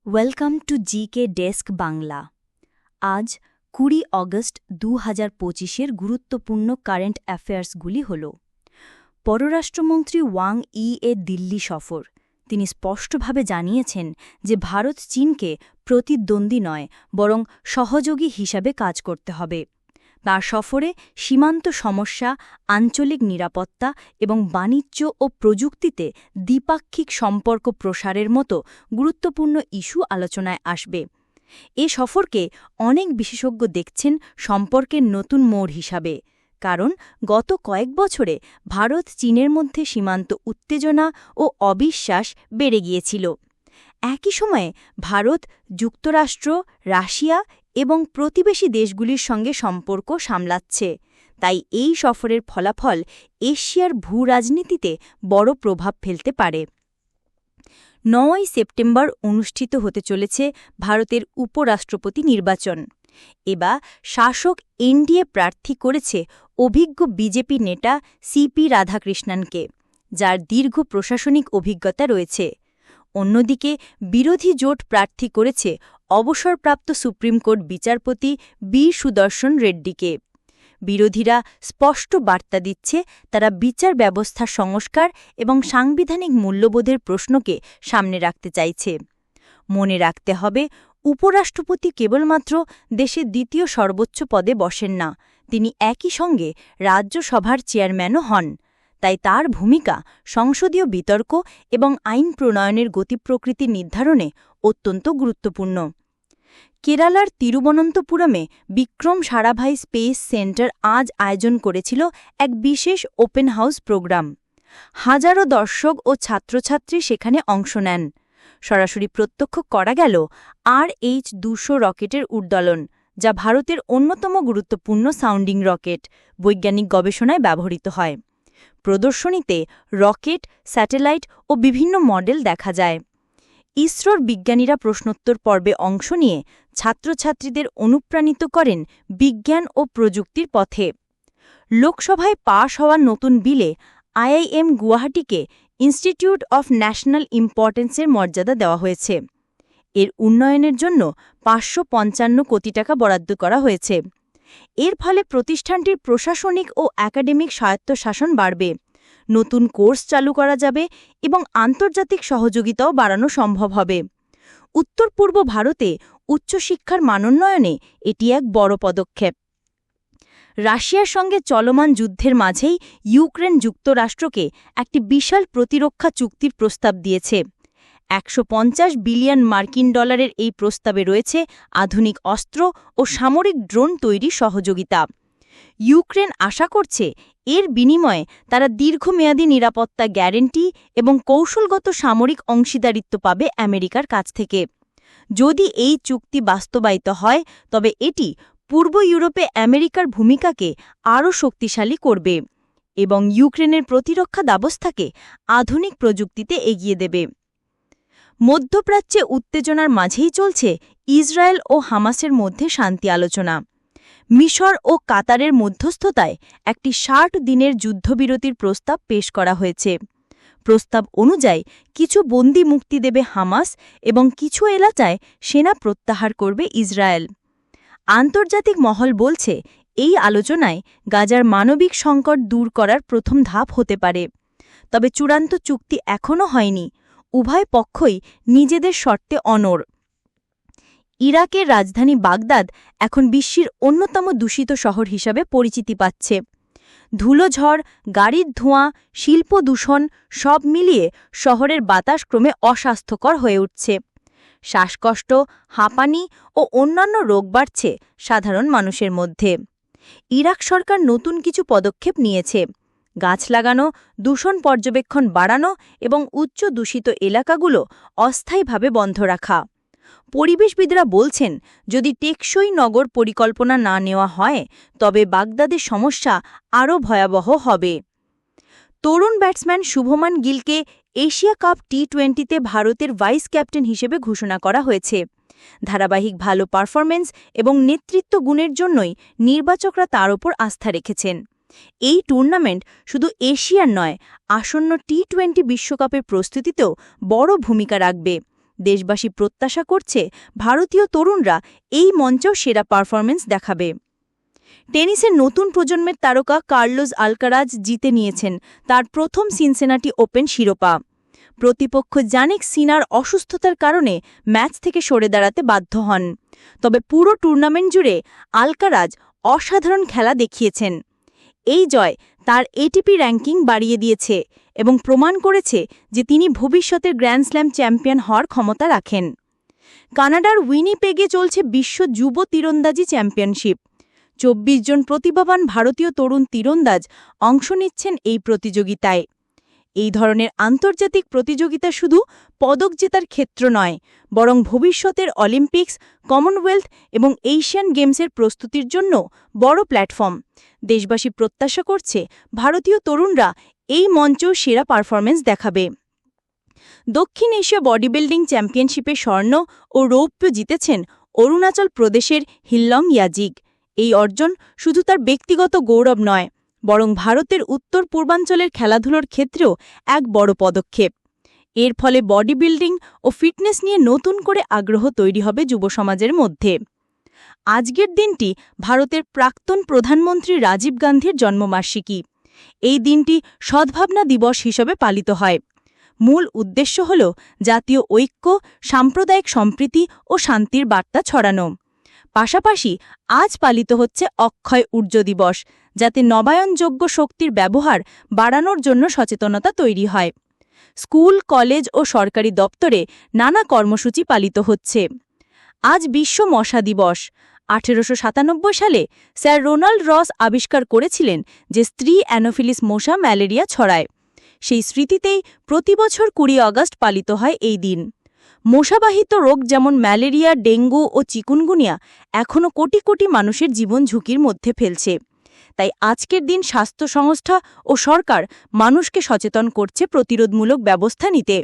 Welcome to GK desk Bangla. আজ ২০ August ২০২৫-এর গুরুত্বপূর্ণ current অ্যাফেয়ার্সগুলি হল: পররাষ্ট্রমন্ত্রী ওয়াং ই-এর দিল্লি সফর। তিনি স্পষ্টভাবে জানিয়েছেন যে ভারত চীনকে প্রতিদ্বন্দ্বী নয়, বরং সহযোগী হিসাবে কাজ করতে হবে। তাঁর সফরে সীমান্ত সমস্যা, আঞ্চলিক নিরাপত্তা এবং বাণিজ্য ও প্রযুক্তিতে দ্বিপাক্ষিক সম্পর্ক প্রসারের মতো গুরুত্বপূর্ণ ইস্যু আলোচনায় আসবে। এ সফরকে অনেক বিশেষজ্ঞ দেখছেন সম্পর্কের নতুন মোড় হিসাবে, কারণ গত কয়েক বছরে ভারত চীনের মধ্যে সীমান্ত উত্তেজনা ও অবিশ্বাস বেড়ে গিয়েছিল। একই সময়ে ভারত, যুক্তরাষ্ট্র, রাশিয়া এবং প্রতিবেশী দেশগুলির সঙ্গে সম্পর্ক সামলাচ্ছে। তাই এই সফরের ফলাফল এশিয়ার ভূরাজনীতিতে বড় প্রভাব ফেলতে পারে। ৯ সেপ্টেম্বর অনুষ্ঠিত হতে চলেছে ভারতের উপরাষ্ট্রপতি নির্বাচন। এবার শাসক এনডিএ প্রার্থী করেছে অভিজ্ঞ বিজেপি নেতা সিপি রাধাকৃষ্ণনকে, যার দীর্ঘ প্রশাসনিক অভিজ্ঞতা রয়েছে। অন্যদিকে বিরোধী জোট প্রার্থী করেছে অবসরপ্রাপ্ত সুপ্রিম কোর্ট বিচারপতি বি সুদর্শন রেড্ডিকে। বিরোধীরা স্পষ্ট বার্তা দিচ্ছে তারা বিচার ব্যবস্থার সংস্কার এবং সাংবিধানিক মূল্যবোধের প্রশ্নকে সামনে রাখতে চাইছে। মনে রাখতে হবে, উপরাষ্ট্রপতি কেবলমাত্র দেশের দ্বিতীয় সর্বোচ্চ পদে বসেন না, তিনি একই সঙ্গে রাজ্যসভার চেয়ারম্যানও হন। তাই তার ভূমিকা সংসদীয় বিতর্ক এবং আইন প্রণয়নের গতিপ্রকৃতি নির্ধারণে অত্যন্ত গুরুত্বপূর্ণ। কেরালার তিরুবনন্তপুরমে বিক্রম সারাভাই স্পেস সেন্টার আজ আয়োজন করেছিল এক বিশেষ ওপেন হাউস প্রোগ্রাম। হাজারো দর্শক ও ছাত্রছাত্রী সেখানে অংশ নেন। সরাসরি প্রত্যক্ষ করা গেল RH-200 রকেটের উড্ডয়ন, যা ভারতের অন্যতম গুরুত্বপূর্ণ সাউন্ডিং রকেট, বৈজ্ঞানিক গবেষণায় ব্যবহৃত হয়। প্রদর্শনীতে রকেট, স্যাটেলাইট ও বিভিন্ন মডেল দেখা যায়। ইসরোর বিজ্ঞানীরা প্রশ্নোত্তর পর্বে অংশ নিয়ে ছাত্রছাত্রীদের অনুপ্রাণিত করেন বিজ্ঞান ও প্রযুক্তির পথে। লোকসভায় পাশ হওয়া নতুন বিলে IIM গুয়াহাটিকে ইনস্টিটিউট অফ ন্যাশনাল ইম্পর্টেন্সের মর্যাদা দেওয়া হয়েছে। এর উন্নয়নের জন্য ৫৫৫ কোটি টাকা বরাদ্দ করা হয়েছে। এর ফলে প্রতিষ্ঠানটির প্রশাসনিক ও একাডেমিক স্বায়ত্তশাসন বাড়বে, নতুন কোর্স চালু করা যাবে এবং আন্তর্জাতিক সহযোগিতাও বাড়ানো সম্ভব হবে। উত্তর পূর্ব ভারতে উচ্চশিক্ষার মানোন্নয়নে এটি এক বড় পদক্ষেপ। রাশিয়ার সঙ্গে চলমান যুদ্ধের মাঝেই ইউক্রেন যুক্তরাষ্ট্রকে একটি বিশাল প্রতিরক্ষা চুক্তির প্রস্তাব দিয়েছে। ১৫০ বিলিয়ন মার্কিন ডলারের এই প্রস্তাবে রয়েছে আধুনিক অস্ত্র ও সামরিক ড্রোন তৈরি সহযোগিতা। ইউক্রেন আশা করছে এর বিনিময়ে তারা দীর্ঘমেয়াদী নিরাপত্তা গ্যারান্টি এবং কৌশলগত সামরিক অংশীদারিত্ব পাবে আমেরিকার কাছ থেকে। যদি এই চুক্তি বাস্তবায়িত হয়, তবে এটি পূর্ব ইউরোপে আমেরিকার ভূমিকাকে আরও শক্তিশালী করবে এবং ইউক্রেনের প্রতিরক্ষা ব্যবস্থাকে আধুনিক প্রযুক্তিতে এগিয়ে দেবে। মধ্যপ্রাচ্যে উত্তেজনার মাঝেই চলছে ইসরায়েল ও হামাসের মধ্যে শান্তি আলোচনা। মিশর ও কাতারের মধ্যস্থতায় একটি ৬০ দিনের যুদ্ধবিরতির প্রস্তাব পেশ করা হয়েছে। প্রস্তাব অনুযায়ী কিছু বন্দী মুক্তি দেবে হামাস এবং কিছু এলাকায় সেনা প্রত্যাহার করবে ইসরায়েল। আন্তর্জাতিক মহল বলছে এই আলোচনায় গাজার মানবিক সংকট দূর করার প্রথম ধাপ হতে পারে। তবে চূড়ান্ত চুক্তি এখনও হয়নি। উভয় পক্ষই নিজেদের শর্তে অনড়। ইরাকের রাজধানী বাগদাদ এখন বিশ্বের অন্যতম দূষিত শহর হিসাবে পরিচিতি পাচ্ছে। ধুলোঝড়, গাড়ির ধোঁয়া, শিল্প দূষণ সব মিলিয়ে শহরের বাতাস ক্রমে অস্বাস্থ্যকর হয়ে উঠছে। শ্বাসকষ্ট, হাঁপানি ও অন্যান্য রোগ বাড়ছে সাধারণ মানুষের মধ্যে। ইরাক সরকার নতুন কিছু পদক্ষেপ নিয়েছে: গাছ লাগানো, দূষণ পর্যবেক্ষণ বাড়ানো এবং উচ্চ দূষিত এলাকাগুলো অস্থায়ীভাবে বন্ধ রাখা। পরিবেশবিদরা বলছেন, যদি টেকসই নগর পরিকল্পনা না নেওয়া হয়, তবে বাগদাদের সমস্যা আরও ভয়াবহ হবে। তরুণ ব্যাটসম্যান শুভমান গিলকে এশিয়া কাপ টি-20-তে ভারতের ভাইস ক্যাপ্টেন হিসেবে ঘোষণা করা হয়েছে। ধারাবাহিক ভালো পারফরম্যান্স এবং নেতৃত্ব গুণের জন্যই নির্বাচকরা তার ওপর আস্থা রেখেছেন। এই টুর্নামেন্ট শুধু এশিয়ার নয়, আসন্ন টি-20 বিশ্বকাপের প্রস্তুতিতেও বড় ভূমিকা রাখবে। দেশবাসী প্রত্যাশা করছে ভারতীয় তরুণরা এই মঞ্চেও সেরা পারফরমেন্স দেখাবে। টেনিসের নতুন প্রজন্মের তারকা কার্লোস আলকারাজ জিতে নিয়েছেন তার প্রথম সিনসিনাটি ওপেন শিরোপা। প্রতিপক্ষ জানিক সিনার অসুস্থতার কারণে ম্যাচ থেকে সরে দাঁড়াতে বাধ্য হন। তবে পুরো টুর্নামেন্ট জুড়ে আলকারাজ অসাধারণ খেলা দেখিয়েছেন। এই জয় তার এটিপি র্যাঙ্কিং বাড়িয়ে দিয়েছে এবং প্রমাণ করেছে যে তিনি ভবিষ্যতের গ্র্যান্ড স্ল্যাম চ্যাম্পিয়ন হওয়ার ক্ষমতা রাখেন। কানাডার উইনিপেগে চলছে বিশ্ব যুব তীরন্দাজি চ্যাম্পিয়নশিপ। ২৪ জন প্রতিভাবান ভারতীয় তরুণ তীরন্দাজ অংশ নিচ্ছেন এই প্রতিযোগিতায়। এই ধরনের আন্তর্জাতিক প্রতিযোগিতা শুধু পদক জেতার ক্ষেত্র নয়, বরং ভবিষ্যতের অলিম্পিক্স, কমনওয়েলথ এবং এশিয়ান গেমসের প্রস্তুতির জন্য বড় প্ল্যাটফর্ম। দেশবাসী প্রত্যাশা করছে ভারতীয় তরুণরা এই মঞ্চেও সেরা পারফরমেন্স দেখাবে। দক্ষিণ এশিয়া বডি বিল্ডিং চ্যাম্পিয়নশিপে স্বর্ণ ও রৌপ্য জিতেছেন অরুণাচল প্রদেশের হিল্লং ইয়াজিগ। এই অর্জন শুধু তার ব্যক্তিগত গৌরব নয়, বরং ভারতের উত্তর পূর্বাঞ্চলের খেলাধুলোর ক্ষেত্রেও এক বড় পদক্ষেপ। এর ফলে বডি বিল্ডিং ও ফিটনেস নিয়ে নতুন করে আগ্রহ তৈরি হবে যুব সমাজের মধ্যে। আজকের দিনটি ভারতের প্রাক্তন প্রধানমন্ত্রী রাজীব গান্ধীর জন্মবার্ষিকী। এই দিনটি সদ্ভাবনা দিবস হিসেবে পালিত হয়। মূল উদ্দেশ্য হল জাতীয় ঐক্য, সাম্প্রদায়িক সম্প্রীতি ও শান্তির বার্তা ছড়ানো। পাশাপাশি আজ পালিত হচ্ছে অক্ষয় ঊর্জা দিবস, যাতে নবায়নযোগ্য শক্তির ব্যবহার বাড়ানোর জন্য সচেতনতা তৈরি হয়। স্কুল, কলেজ ও সরকারি দপ্তরে নানা কর্মসূচি পালিত হচ্ছে। আজ বিশ্ব মশা দিবস। ১৮৯৭ সালে স্যার রোনাল্ড রস আবিষ্কার করেছিলেন যে স্ত্রী অ্যানোফিলিস মশা ম্যালেরিয়া ছড়ায়। সেই স্মৃতিতেই প্রতিবছর ২০ আগস্ট পালিত হয় এই দিন। মশাবাহিত রোগ যেমন ম্যালেরিয়া, ডেঙ্গু ও চিকুনগুনিয়া এখনও কোটি কোটি মানুষের জীবন ঝুঁকির মধ্যে ফেলছে। তাই আজকের দিন স্বাস্থ্য সংস্থা ও সরকার মানুষকে সচেতন করছে প্রতিরোধমূলক ব্যবস্থা নিতে।